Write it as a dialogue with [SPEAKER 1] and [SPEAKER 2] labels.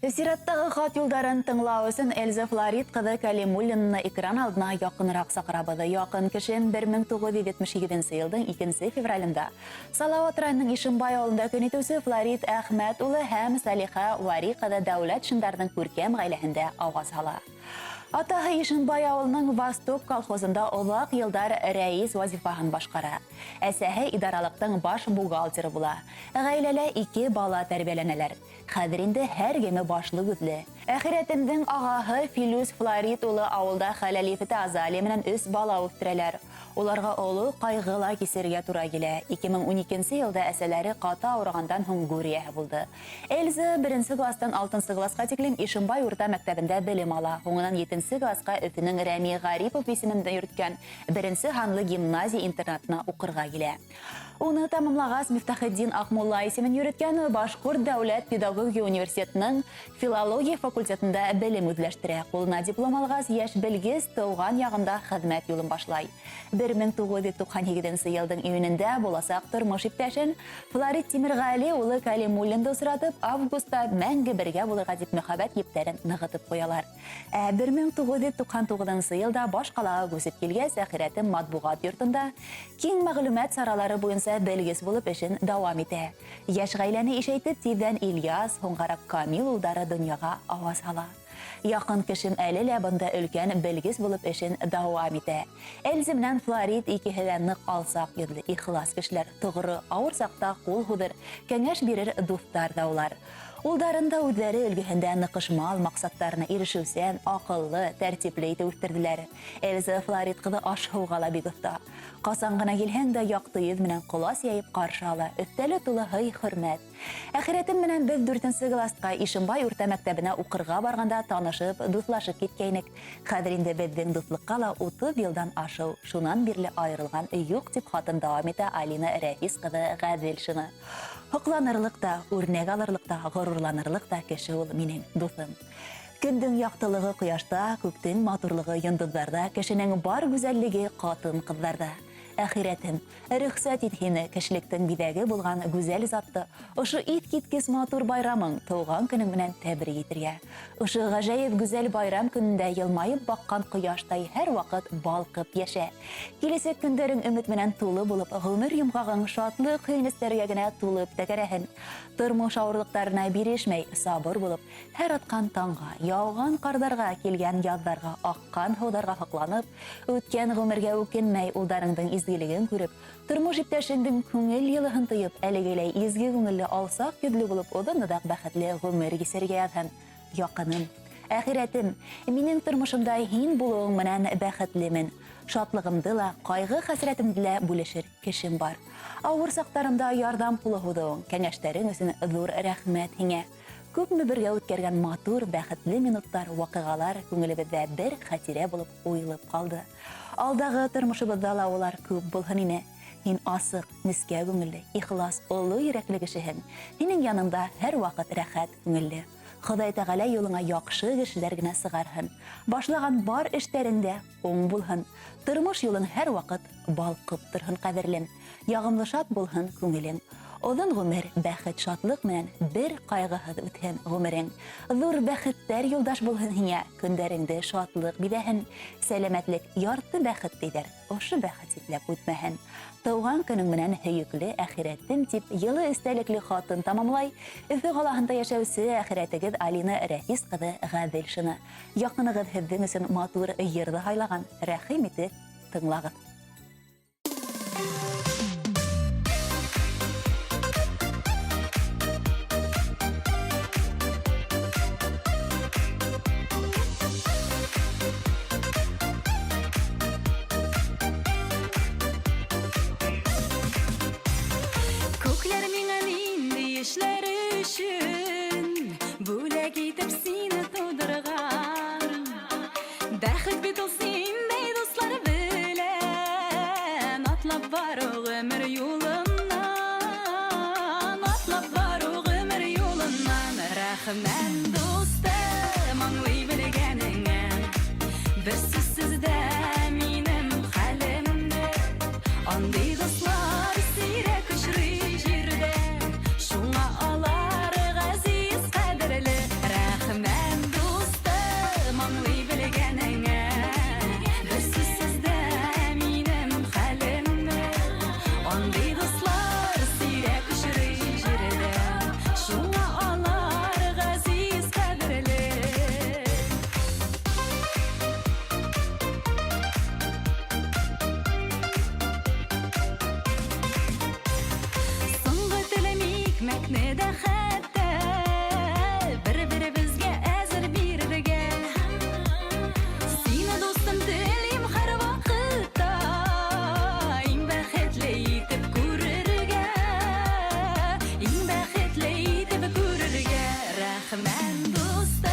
[SPEAKER 1] Зираттағы хат юлдарын тыңлау өсөн Эльза Флорид кызы Калимуллинны экран алдына якынрак сакырабыды. Якын кишен 1977 елдың 2 февралында Салават районының Ишимбай авылында көн итүче Флорид Әхмәт улы һәм Салиха Вари кызы дәүләт шындардың күркәм гаиләһендә аваз ала. Атаһы Ишимбай авылының Восток колхозында озак елдар рәис вазифаһын башкара. Әсәһе идаралыктың баш бухгалтері була. Гаиләлә 2 бала тәрбияләнәләр. Хәзер инде һәр геме башлы күзле. Әхирәтемнең агаһы Филүс Флорид улы авылда хәләлифе Азали менән 3 бала үстерәләр. Уларга олы кайгыла кисергә туры килә. 2012 елда әсәләре ката авыргандан һуң гүрия булды. Эльза 1 класстан 6 класска тиклем Ишимбай урта мәктәбендә белем ала. Һуңыннан 7 класска Өфенең Рәми Гарипов исемендә йөрткән 1 ханлы гимназия интернатына укырга килә. Уны тамамлагач Мифтахетдин Ахмулла исемен йөрткән Башкорт дәүләт педагогия университетының филология факультетында белем үзләштерә. Кулына диплом алгач яшь белгез туган ягында хезмәт юлын башлай. 1997 елдың июнендә буласак тормыш иптәшен Флорид Тимергали улы Калимуллинды осратып, августта мәңге бергә булырга дип мәхәббәт ептәрен ныгытып куялар. 1999 елда баш калага күсеп килгәч, әхирәтем матбугат йортында киң мәгълүмат саралары буенча белгес булып эшен дәвам итә. Яшь гаиләне ишәйтеп, тиздән Ильяс, һоңгарак Камил улдары дөньяга аваз ала. Якын кешем әле лә бында өлкән белгес булып эшен дәвам итә. Эльза белән Флорид икеһе нык алсак йөзле, ихлас кешеләр, тугры авыр сакта кул һудыр, кәңәш бирер дуҫтар да улар. Улдарында үҙләре өлгөһендә ныҡышмал маҡсаттарына ирешеүсән, аҡыллы, тәртипле итеп үҫтерҙеләр. Эльза Флорид ҡыҙы аш-һыуға ла бик оҫта. Ҡасан ғына килһәң дә яҡты йөҙ менән ҡолас йәйеп ҡаршы ала, өҫтәле тулы һый-хөрмәт. Әхирәтем менән беҙ 4 класска Ишимбай урта мәктәбенә уҡырға барғанда танышып, дуҫлашып киткәйнек. Хәҙер инде беҙҙең дуҫлыҡҡа ла 30 йылдан ашыу. Шунан бирле айырылған юҡ дип хатын дауам итә Алина Рәфис ҡыҙы Ғәҙел. Һоҡланырлыҡ та, үрнәк алырлыҡ та, ғорурланырлыҡ та кеше ул минең дуҫым. Көндөң яҡтылығы ҡояшта, күктең матурлығы йондоҙҙарҙа, кешенең бар гүзәллеге ҡатын-ҡыҙҙарҙа. Әхирәтем, рөхсәт ит һине кешелектең биҙәге булған гүзәл затты ошо ит киткес матур байрамың тыуған көнөң менән тәбрик итергә. Ошо ғәжәйеп гүзәл байрам көнөндә йылмайып баҡҡан ҡояштай һәр ваҡыт балҡып йәшә. Киләсәк көндәрең өмөт менән тулы булып, ғүмер йомғағың шатлыҡ һөйөнөстәргә генә тулып тәгәрәһен. Тормош ауырлыҡтарына бирешмәй, сабыр булып, һәр атҡан таңға, яуған ҡарҙарға, килгән яҙҙарға, аҡҡан һыуҙарға һоҡланып, үткән ғүмергә үкенмәй, улдарыңдың изгелеген күреп, тормош иптәшеңдең күңел йылыһын тойып, әлегеләй изге күңелле алсаҡ йөҙлө булып, оҙон-оҙаҡ бәхетле ғүмер кисергә яҙһын. Яҡыным, әхирәтем, минең тормошомда һин булыуың менән бәхетлемен. Шатлығымды ла, ҡайғы хәсрәтемде лә бүлешер кешем бар. Ауыр саҡтарымда ярҙам ҡулы һуҙыуың, кәңәштәрең өсөн ҙур рәхмәт һиңә. Күпме бергә үткәргән матур, бәхетле минуттар, ваҡиғалар күңелебеҙҙә бер хәтирә булып уйылып ҡалды. Алдағы тормошобоҙҙа ла улар күп булһын ине. Һин асыҡ, нескә күңелле, ихлас, оло йөрәкле кешеһең. Һинең яныңда һәр ваҡыт рәхәт күңелле. Хоҙай Тәғәлә юлыңа яҡшы кешеләр генә сығарһын. Башлаған бар эштәрендә уң булһын. Тормош юлын һәр ваҡыт балҡып торһон ҡәҙерлем. Яғымлы шат булһын күңелең. Оҙон ғүмер, бәхет, шатлыҡ менән бер ҡайғыһыҙ үтһен ғүмерең. Ҙур бәхеттәр юлдаш булһын һиңә, көндәреңде шатлыҡ биҙәһен. Сәләмәтлек ярты бәхет тиҙәр, ошо бәхет ситләп үтмәһен. Тыуған көнөң менән һөйөклө әхирәтем тип, йылы эстәлекле хатын тамамлай, Өфө ҡалаһында йәшәүсе әхирәтегеҙ Алина Рәфис ҡыҙы Ғәҙел. Яҡынығыҙ һеҙҙең өсөн матур йырҙы һайлаған. Рәхим итеп тыңлағыҙ.
[SPEAKER 2] Бүләк итеп сине тудырған, бәхет бит ул синдәй дуслар белән, атлап бару ғүмер юлынан, атлап бару ғүмер юлынан. Рәхмәт дустым, аңлай белгәнеңә, бер сүзсез дә минем хәлемде. Андый дуслар сирәк очрый җирдә, шуңа алар ғәзиз ҡәҙерле. рәхмән дустым